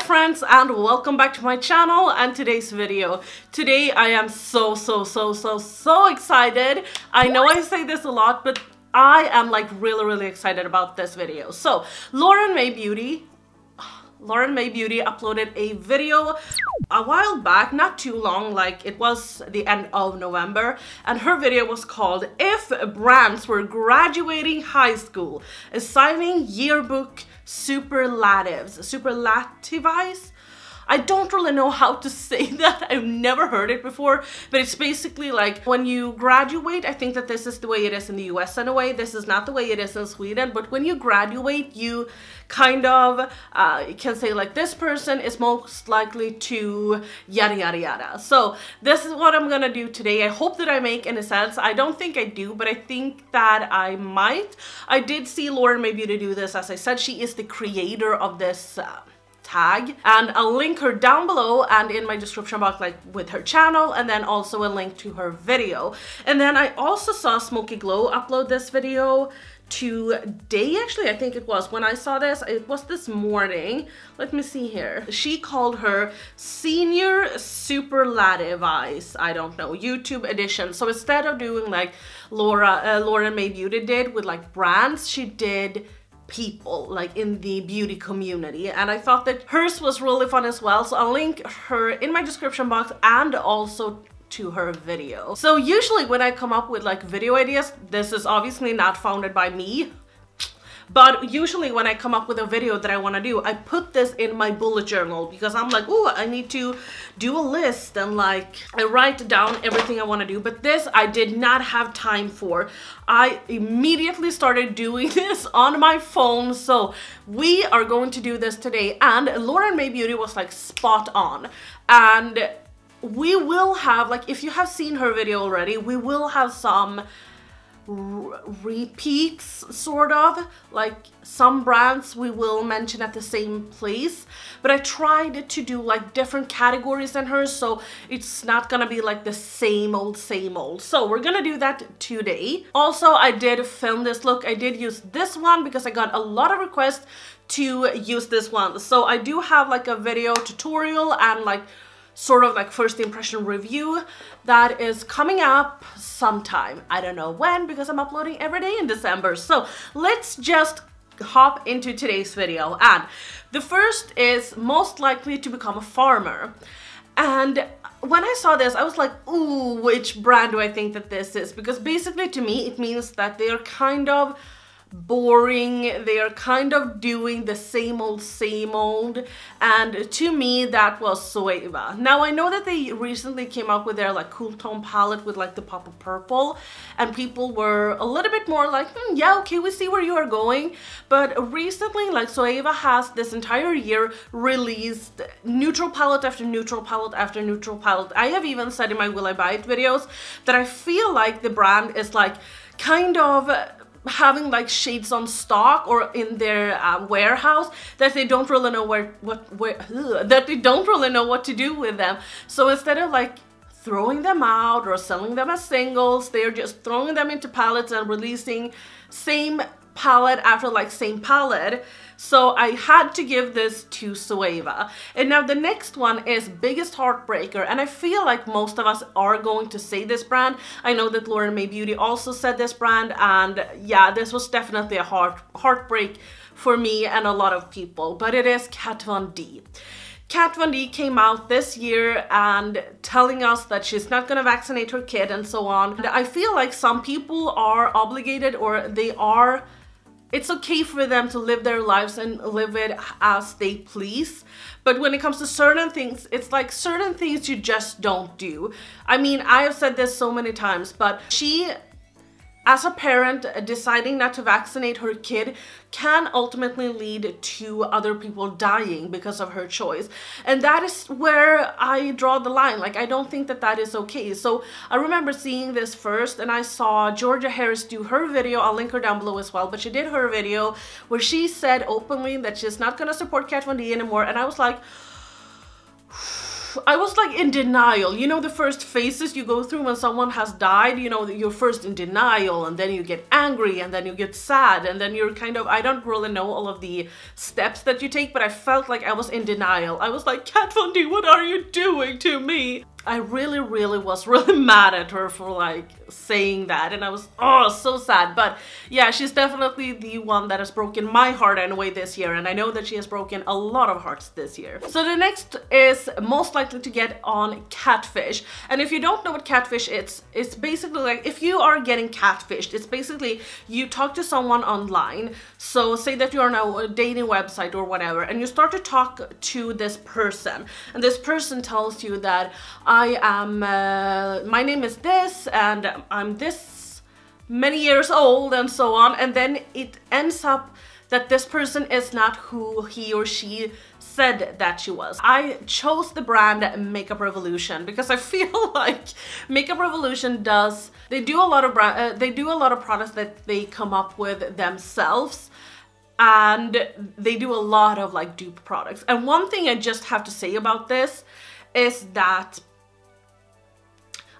friends, and welcome back to my channel and today's video. Today I am so excited. I know I say this a lot, but I am like really excited about this video. So Mae Beauty uploaded a video a while back, not too long, like it was the end of November, and her video was called "If Brands Were Graduating High School, Assigning Yearbook Superlatives." I don't really know how to say that. I've never heard it before, but it's basically like when you graduate. I think that this is the way it is in the US in a way. This is not the way it is in Sweden, but when you graduate, you kind of can say like, this person is most likely to yada yada yada. So this is what I'm gonna do today. I hope that I make any sense. I don't think I do, but I think that I might. I did see Mae Beauty do this. As I said, she is the creator of this tag, and I'll link her down below and in my description box, like with her channel, and then also a link to her video. And then I also saw Smoky Glow upload this video today, actually. I think it was when I saw this, it was this morning. Let me see here. She called her Senior Superlative Eyes, I don't know, YouTube edition. So instead of doing like Mae Beauty did with like brands, she did people like in the beauty community, and I thought that hers was really fun as well. So I'll link her in my description box and also to her video. So usually when I come up with like video ideas, this is obviously not founded by me, but usually when I come up with a video that I want to do, I put this in my bullet journal because I'm like, oh, I need to do a list, and like I write down everything I want to do. But this I did not have time for. I immediately started doing this on my phone, so we are going to do this today. And Mae Beauty was like spot on, and we will have, like, if you have seen her video already, we will have some repeats, sort of, like some brands we will mention at the same place, but I tried to do like different categories in hers, so it's not gonna be like the same old. So we're gonna do that today. Also, I did film this look. I did use this one because I got a lot of requests to use this one, so I do have like a video tutorial and like sort of like first impression review that is coming up sometime. I don't know when, because I'm uploading every day in December. So let's just hop into today's video. And the first is most likely to become a farmer. And when I saw this, I was like, ooh, which brand do I think that this is? Because basically to me, it means that they're kind of boring, they are kind of doing the same old, and to me that was Zoeva. Now I know that they recently came out with their like cool tone palette with like the pop of purple, and people were a little bit more like, yeah, okay, we see where you are going. But recently, like, Zoeva has this entire year released neutral palette after neutral palette after neutral palette. I have even said in my Will I Buy It videos that I feel like the brand is like kind of having like shades on stock or in their warehouse that they don't really know that they don't really know what to do with them. So instead of like throwing them out or selling them as singles, they're just throwing them into palettes and releasing same palette after like same palette. So I had to give this to Zoeva. And now the next one is Biggest Heartbreaker, and I feel like most of us are going to say this brand. I know that Mae Beauty also said this brand, and yeah, this was definitely a heartbreak for me and a lot of people, but it is Kat Von D. Kat Von D came out this year and telling us that she's not gonna vaccinate her kid and so on. And I feel like some people are obligated, or they are, it's okay for them to live their lives and live it as they please. But when it comes to certain things, it's like certain things you just don't do. I mean, I have said this so many times, but she, as a parent, deciding not to vaccinate her kid can ultimately lead to other people dying because of her choice. And that is where I draw the line. Like, I don't think that that is okay. So I remember seeing this first, and I saw Georgia Harris do her video. I'll link her down below as well, but she did her video where she said openly that she's not gonna support Kat Von D anymore. And I was like, I was like in denial. You know, the first phases you go through when someone has died, you know, you're first in denial, and then you get angry, and then you get sad, and then you're kind of, I don't really know all of the steps that you take, but I felt like I was in denial. I was like, Kat Von D, what are you doing to me? I really was really mad at her for like saying that, and I was, oh, so sad. But yeah, she's definitely the one that has broken my heart anyway this year, and I know that she has broken a lot of hearts this year. So the next is most likely to get on catfish. And if you don't know what catfish is, it's basically like if you are getting catfished, it's basically you talk to someone online. So say that you are now a dating website or whatever, and you start to talk to this person, and this person tells you that I am, my name is this, and I'm this many years old, and so on, and then it ends up that this person is not who he or she said that she was. I chose the brand Makeup Revolution because I feel like Makeup Revolution they do a lot of products that they come up with themselves, and they do a lot of like dupe products. And one thing I just have to say about this is that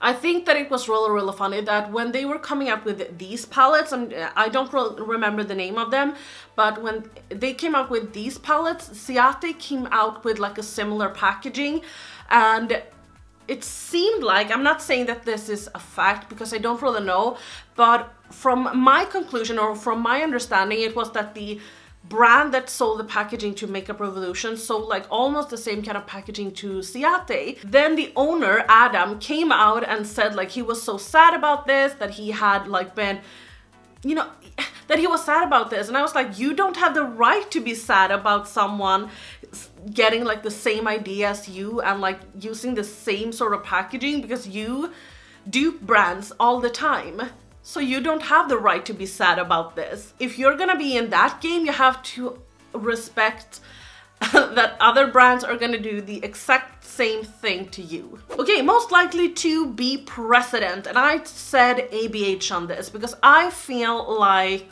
I think that it was really funny that when they were coming up with these palettes, and I don't remember the name of them, but when they came out with these palettes, Ciate came out with like a similar packaging, and it seemed like, I'm not saying that this is a fact because I don't really know, but from my conclusion or from my understanding, it was that the brand that sold the packaging to Makeup Revolution sold like almost the same kind of packaging to Ciate. Then the owner, Adam, came out and said like he was so sad about this, that he had like been, you know, that he was sad about this. And I was like, you don't have the right to be sad about someone getting like the same idea as you and like using the same sort of packaging, because you dupe brands all the time. So you don't have the right to be sad about this. If you're gonna be in that game, you have to respect that other brands are gonna do the exact same thing to you. Okay, most likely to be president. And I said ABH on this because I feel like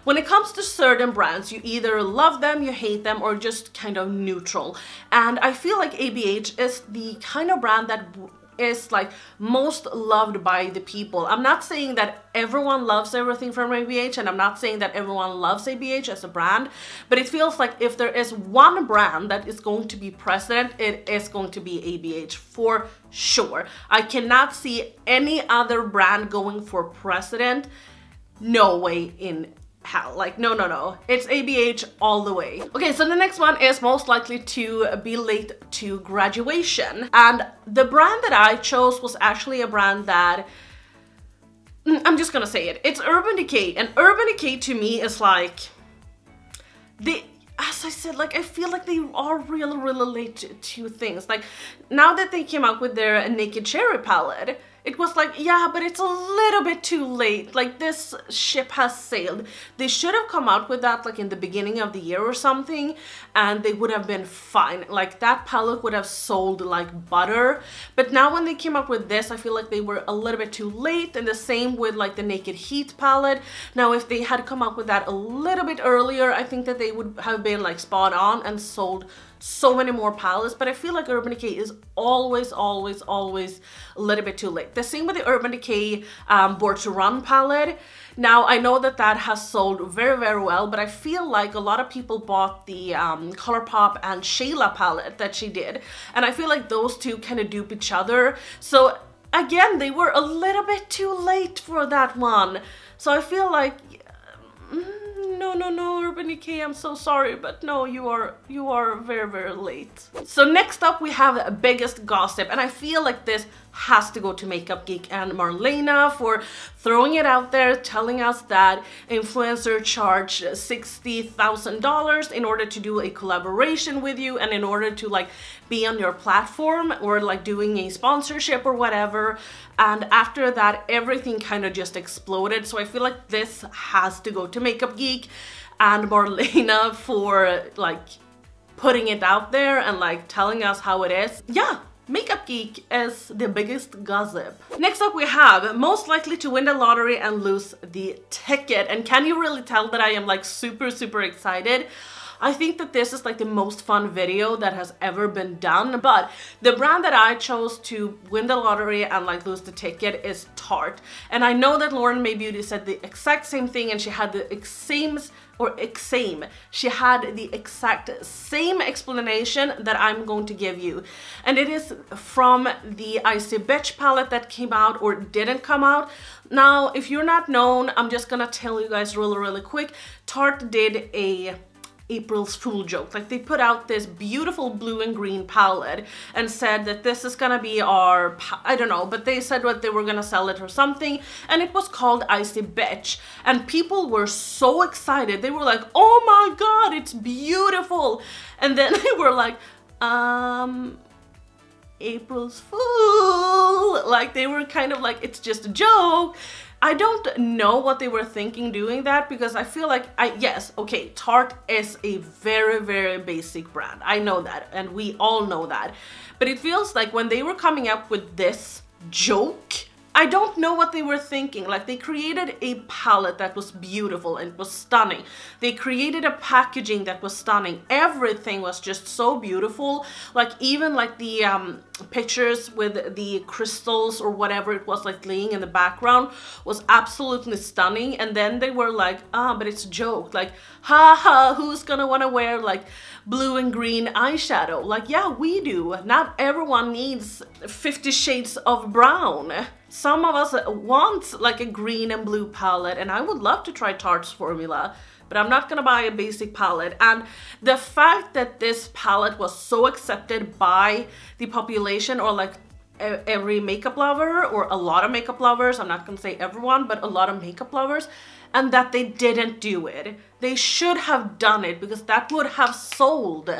when it comes to certain brands, you either love them, you hate them, or just kind of neutral. And I feel like ABH is the kind of brand that is like most loved by the people. I'm not saying that everyone loves everything from ABH, and I'm not saying that everyone loves ABH as a brand, but it feels like if there is one brand that is going to be president, it is going to be ABH for sure. I cannot see any other brand going for president. No way in hell. Like, no. It's ABH all the way. Okay, so the next one is most likely to be late to graduation. And the brand that I chose was actually a brand that, I'm just gonna say it. It's Urban Decay. And Urban Decay to me is like, as I said, like, I feel like they are really late to things. Like, now that they came out with their Naked Cherry palette, it was like, yeah, but it's a little bit too late. Like, this ship has sailed. They should have come out with that like in the beginning of the year or something, and they would have been fine. Like, that palette would have sold like butter. But now when they came up with this, I feel like they were a little bit too late. And the same with like the Naked Heat palette. Now, if they had come up with that a little bit earlier, I think that they would have been like spot on and sold so many more palettes. But I feel like Urban Decay is always a little bit too late. The same with the Urban Decay Born to Run palette. Now, I know that that has sold very well, but I feel like a lot of people bought the ColourPop and Shayla palette that she did, and I feel like those two kind of dupe each other. So again, they were a little bit too late for that one. So I feel like no, Urban Decay, I'm so sorry, but no, you are very late. So next up we have Biggest Gossip, and I feel like this has to go to Makeup Geek and Marlena for throwing it out there, telling us that influencer charge $60,000 in order to do a collaboration with you and in order to like be on your platform or like doing a sponsorship or whatever. And after that, everything kind of just exploded. So I feel like this has to go to Makeup Geek and Marlena for like putting it out there and like telling us how it is. Yeah. Makeup Geek is the biggest gossip. Next up we have most likely to win the lottery and lose the ticket. And can you really tell that I am like super excited? I think that this is like the most fun video that has ever been done. But the brand that I chose to win the lottery and like lose the ticket is Tarte. And I know that Mae Beauty said the exact same thing, and she had the she had the exact same explanation that I'm going to give you. And it is from the Icy Bitch palette that came out or didn't come out. Now, if you're not known, I'm just gonna tell you guys really quick. Tarte did a April's Fool joke. Like, they put out this beautiful blue and green palette and said that this is gonna be our, I don't know, but they said what they were gonna sell it or something, and it was called Icy Bitch, and people were so excited. They were like, oh my god, it's beautiful. And then they were like, April's Fool. Like, they were kind of like, it's just a joke. I don't know what they were thinking doing that, because I feel like, yes, okay, Tarte is a very basic brand. I know that, and we all know that. But it feels like when they were coming up with this joke, I don't know what they were thinking. Like, they created a palette that was beautiful and was stunning. They created a packaging that was stunning. Everything was just so beautiful. Like, even like the pictures with the crystals or whatever it was like laying in the background was absolutely stunning. And then they were like, but it's a joke. Like, haha, who's gonna wanna wear like blue and green eyeshadow? Like, yeah, we do. Not everyone needs 50 shades of brown. Some of us want like a green and blue palette, and I would love to try Tarte's formula, but I'm not gonna buy a basic palette. And the fact that this palette was so accepted by the population, or like every makeup lover, or a lot of makeup lovers, I'm not gonna say everyone, but a lot of makeup lovers, and that they didn't do it. They should have done it, because that would have sold.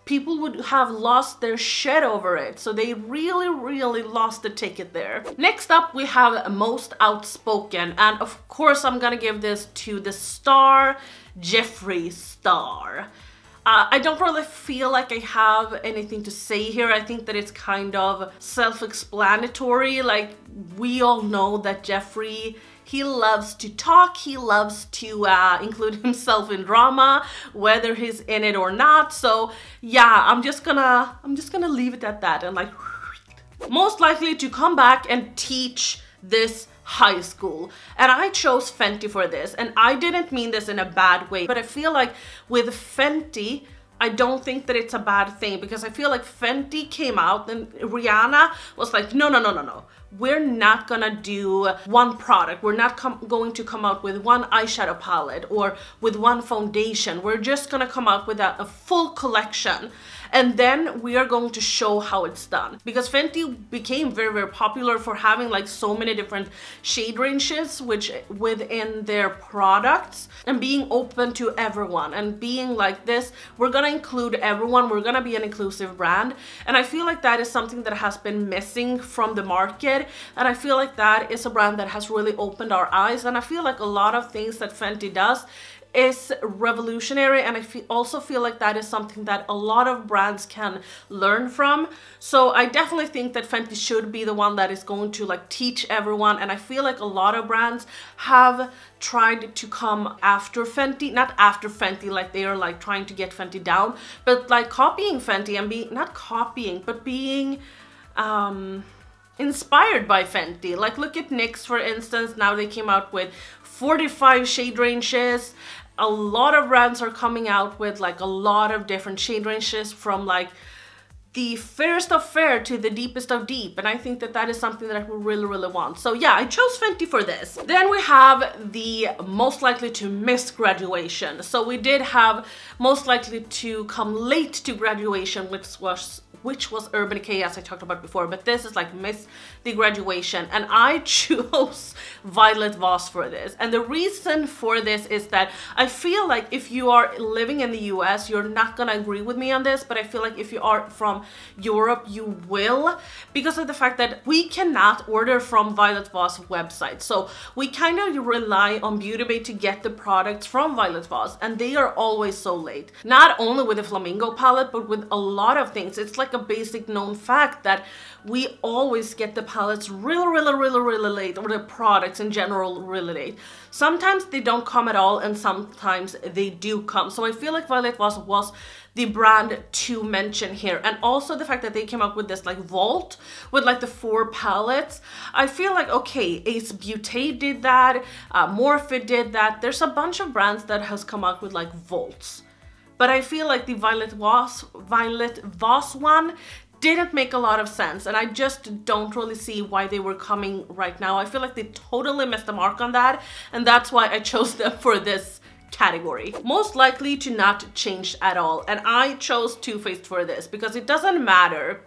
People would have lost their shit over it. So they really lost the ticket there. Next up, we have Most Outspoken. And of course, I'm gonna give this to the star, Jeffree Star. I don't really feel like I have anything to say here. I think that it's kind of self-explanatory. Like, we all know that Jeffree, he loves to talk, he loves to include himself in drama, whether he's in it or not. So yeah, I'm just gonna leave it at that, and like, most likely to come back and teach this high school. And I chose Fenty for this, and I didn't mean this in a bad way, but I feel like with Fenty, I don't think that it's a bad thing, because I feel like Fenty came out and Rihanna was like, no. We're not gonna do one product. We're not going to come out with one eyeshadow palette or with one foundation. We're just gonna come out with a full collection. And then we are going to show how it's done. Because Fenty became very popular for having like so many different shade ranges within their products, and being open to everyone, and being like this, we're gonna include everyone, we're gonna be an inclusive brand. And I feel like that is something that has been missing from the market, and I feel like that is a brand that has really opened our eyes. And I feel like a lot of things that Fenty does is revolutionary, and I also feel like that is something that a lot of brands can learn from. So I definitely think that Fenty should be the one that is going to like teach everyone, and I feel like a lot of brands have tried to come after Fenty, not after Fenty, like they are like trying to get Fenty down, but like copying Fenty and being, not copying, but being inspired by Fenty. Like, look at NYX, for instance. Now they came out with 45 shade ranges. A lot of brands are coming out with like a lot of different shade ranges, from like the fairest of fair to the deepest of deep, and I think that that is something that I really want. So yeah, I chose Fenty for this. Then we have the most likely to miss graduation. So we did have most likely to come late to graduation, which was Urban Decay, as I talked about before, but this is like miss the graduation, and I chose Violet Voss for this. And the reason for this is that I feel like if you are living in the US, you're not gonna agree with me on this, but I feel like if you are from Europe, you will, because of the fact that we cannot order from Violet Voss website. So we kind of rely on Beauty Bay to get the products from Violet Voss, and they are always so late. Not only with the Flamingo palette, but with a lot of things. It's like like a basic known fact that we always get the palettes really late, or the products in general really late. Sometimes they don't come at all, and sometimes they do come. So I feel like Violet Voss was the brand to mention here. And also the fact that they came up with this like vault with like the 4 palettes. I feel like, okay, Ace Beauty did that, Morphe did that. There's a bunch of brands that has come out with like vaults. But I feel like the Violet Voss one didn't make a lot of sense, and I just don't really see why they were coming right now. I feel like they totally missed the mark on that, and that's why I chose them for this category. Most likely to not change at all, and I chose Too Faced for this because it doesn't matter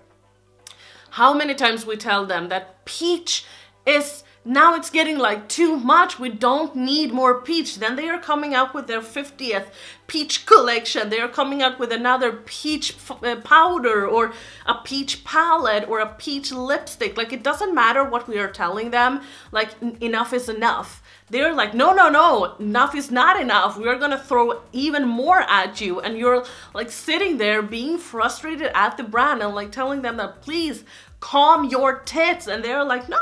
how many times we tell them that peach is now it's getting like too much, we don't need more peach. Then they are coming out with their 50th peach collection. They are coming out with another peach powder, or a peach palette, or a peach lipstick. Like, it doesn't matter what we are telling them, like enough is enough. They're like, no, enough is not enough. We're gonna throw even more at you. And you're like sitting there being frustrated at the brand and like telling them that, please calm your tits. And they're like, no,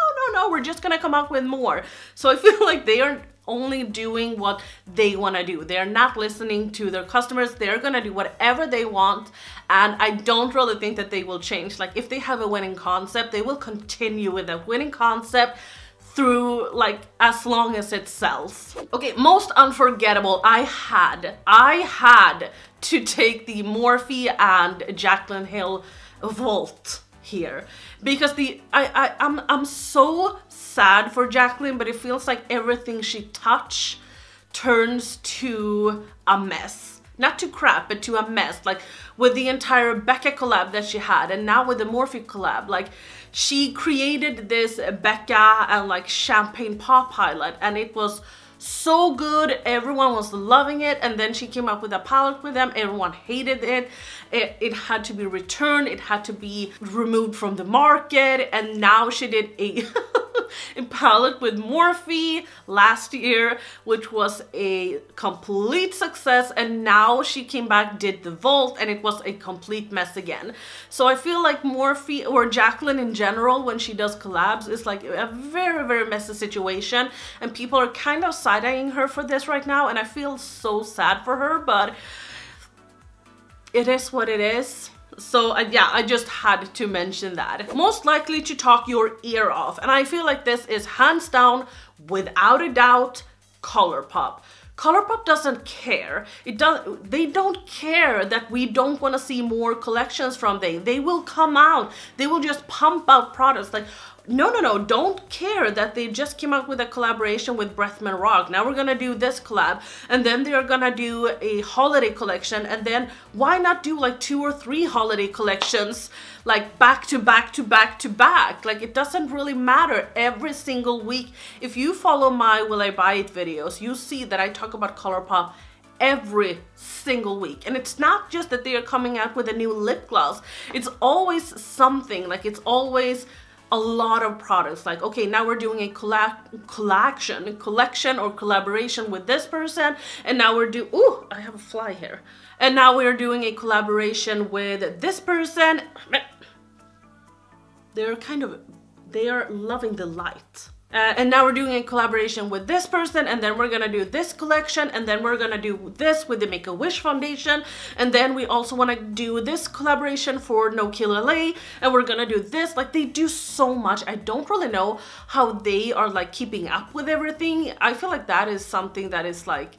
we're just gonna come out with more. So I feel like they are only doing what they want to do. They're not listening to their customers. They're gonna do whatever they want, and I don't really think that they will change. Like, if they have a winning concept, they will continue with that winning concept through like as long as it sells. Okay, most unforgettable, I had to take the Morphe and Jaclyn Hill Vault here, because I'm so sad for Jaclyn, but it feels like everything she touch turns to a mess. Not to crap, but to a mess. Like with the entire Becca collab that she had, and now with the Morphe collab, like she created this Becca and like champagne pop highlight, and it was so good. Everyone was loving it, and then she came up with a palette with them. Everyone hated it. It had to be returned. It had to be removed from the market, and now she did a a palette with Morphe last year, which was a complete success, and now she came back, did the Vault, and it was a complete mess again. So I feel like Morphe, or Jaclyn in general, when she does collabs, is like a very messy situation, and people are kind of side-eyeing her for this right now, and I feel so sad for her, but it is what it is. So yeah, I just had to mention that. Most likely to talk your ear off, and I feel like this is hands down, without a doubt, Colourpop. Colourpop doesn't care. They don't care that we don't want to see more collections from them. They will come out. They will just pump out products. Like, no, don't care that they just came out with a collaboration with Bretman Rock. Now we're gonna do this collab, and then they're gonna do a holiday collection, and then why not do like 2 or 3 holiday collections, like back to back to back to back? Like, it doesn't really matter every single week. If you follow my Will I Buy It videos, you see that I talk about Colourpop every single week. And it's not just that they are coming out with a new lip gloss. It's always something, like it's always a lot of products. Like, okay, now we're doing a collection or collaboration with this person, and now we're doing, ooh, I have a fly here. And now we're doing a collaboration with this person. They are loving the light. And now we're doing a collaboration with this person, and then we're gonna do this collection, and then we're gonna do this with the Make-A-Wish Foundation, and then we also wanna do this collaboration for No Kill LA, and we're gonna do this. Like, they do so much. I don't really know how they are like keeping up with everything. I feel like that is something that is like,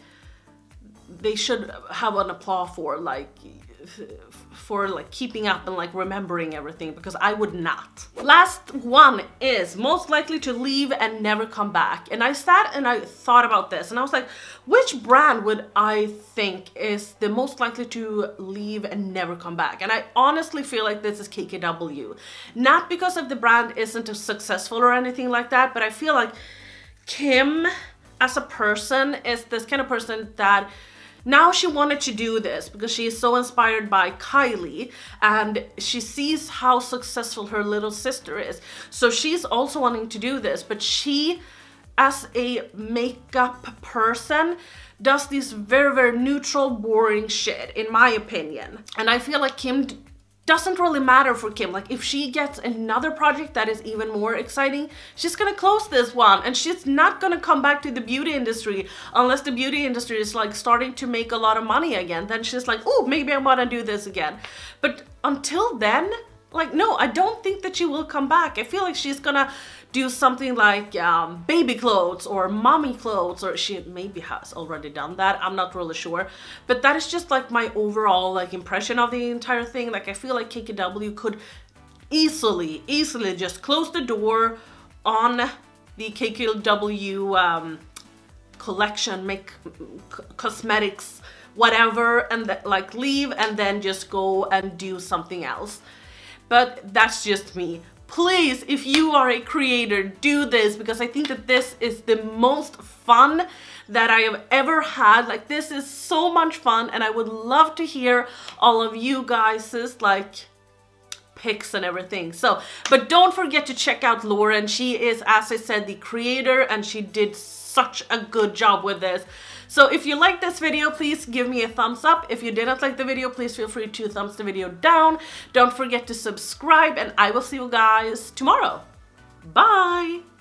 they should have an applause for, like, keeping up and like remembering everything, because I would not. Last one is most likely to leave and never come back. And I sat and I thought about this, and I was like, which brand would I think is the most likely to leave and never come back? And I honestly feel like this is KKW. Not because of the brand isn't successful or anything like that, but I feel like Kim as a person is this kind of person that now she wanted to do this because she is so inspired by Kylie, and she sees how successful her little sister is. So she's also wanting to do this, but she, as a makeup person, does this very neutral, boring shit, in my opinion. And I feel like Kim doesn't really matter for Kim. Like, if she gets another project that is even more exciting, she's gonna close this one, and she's not gonna come back to the beauty industry unless the beauty industry is like starting to make a lot of money again. Then she's like, oh, maybe I wanna do this again. But until then, like, no, I don't think that she will come back. I feel like she's gonna do something like baby clothes or mommy clothes, or she maybe has already done that. I'm not really sure. But that is just like my overall like impression of the entire thing. Like, I feel like KKW could easily just close the door on the KKW collection, make cosmetics, whatever, and like leave and then just go and do something else. But that's just me. Please, if you are a creator, do this, because I think that this is the most fun that I have ever had. Like, this is so much fun, and I would love to hear all of you guys' like picks and everything. So, but don't forget to check out Lauren. She is, as I said, the creator, and she did such a good job with this. So if you like this video, please give me a thumbs up. If you didn't like the video, please feel free to thumbs the video down. Don't forget to subscribe, and I will see you guys tomorrow. Bye!